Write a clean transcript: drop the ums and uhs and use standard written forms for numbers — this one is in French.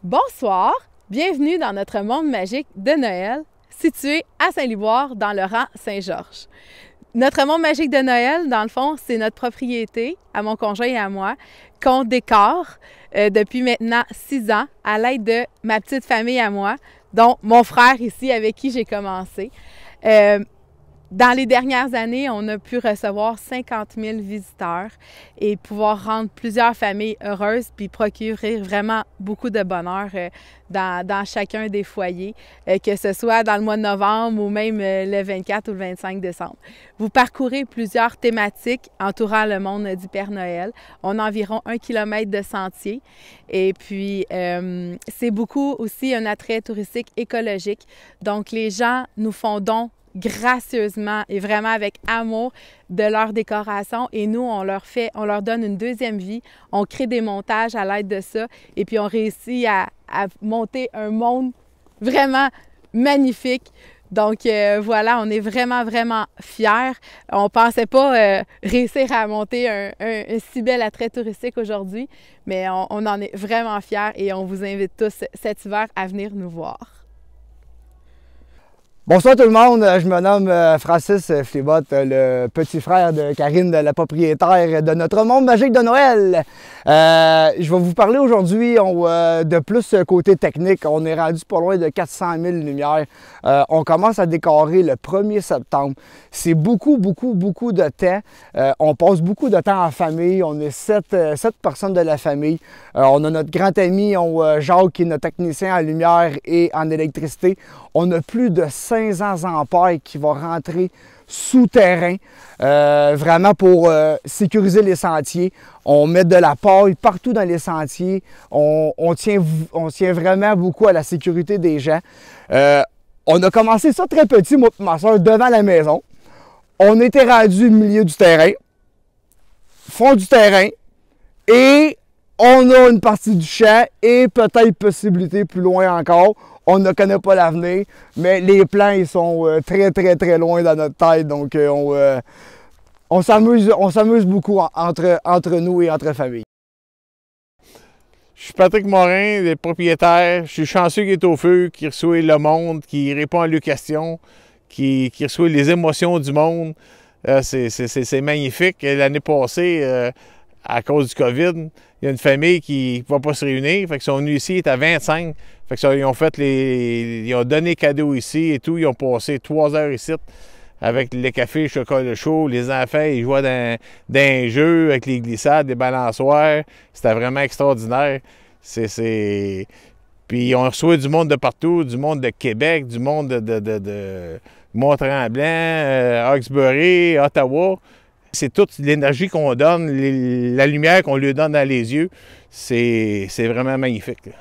Bonsoir, bienvenue dans notre monde magique de Noël, situé à Saint-Liboire, dans le rang Saint-Georges. Notre monde magique de Noël, dans le fond, c'est notre propriété, à mon conjoint et à moi, qu'on décore depuis maintenant 6 ans à l'aide de ma petite famille à moi, dont mon frère ici avec qui j'ai commencé. Dans les dernières années, on a pu recevoir 50 000 visiteurs et pouvoir rendre plusieurs familles heureuses puis procurer vraiment beaucoup de bonheur dans chacun des foyers, que ce soit dans le mois de novembre ou même le 24 ou le 25 décembre. Vous parcourez plusieurs thématiques entourant le monde du Père Noël. On a environ 1 kilomètre de sentiers et puis c'est beaucoup aussi un attrait touristique écologique. Donc les gens nous font don gracieusement et vraiment avec amour de leur décoration et nous, on leur donne une deuxième vie. On crée des montages à l'aide de ça et puis on réussit à monter un monde vraiment magnifique. Donc voilà, on est vraiment fiers. On ne pensait pas réussir à monter un si bel attrait touristique aujourd'hui, mais on en est vraiment fiers et on vous invite tous cet hiver à venir nous voir. Bonsoir tout le monde, je me nomme Francis Flibot, le petit frère de Karine, la propriétaire de notre monde magique de Noël. Je vais vous parler aujourd'hui de plus côté technique. On est rendu pas loin de 400 000 lumières. On commence à décorer le 1er septembre. C'est beaucoup de temps. On passe beaucoup de temps en famille. On est 7 personnes de la famille. On a notre grand ami Jacques qui est notre technicien en lumière et en électricité. On a plus de 500 ampères qui vont rentrer souterrain, vraiment pour sécuriser les sentiers. On met de la paille partout dans les sentiers. On tient vraiment beaucoup à la sécurité des gens. On a commencé ça très petit, moi et ma soeur, devant la maison. On était rendu au milieu du terrain, fond du terrain, et on a une partie du champ et peut-être possibilité plus loin encore. On ne connaît pas l'avenir, mais les plans ils sont très loin dans notre tête. Donc on s'amuse beaucoup entre nous et entre familles. Je suis Patrick Morin, le propriétaire. Je suis chanceux qui est au feu, qui reçoit le monde, qui répond à leurs questions, qui reçoit les émotions du monde. C'est magnifique. L'année passée, à cause du COVID, il y a une famille qui ne va pas se réunir. Fait qu'ils sont venus ici, ils étaient à 25. Fait que ils ont donné cadeaux ici et tout. Ils ont passé 3 heures ici avec les cafés, le chocolat chaud. Les enfants, ils jouaient dans un jeu avec les glissades, des balançoires. C'était vraiment extraordinaire. Puis on reçoit du monde de partout, du monde de Québec, du monde de Mont-Tremblant, Hawkesbury, Ottawa. C'est toute l'énergie qu'on donne, la lumière qu'on lui donne dans les yeux. C'est vraiment magnifique, là.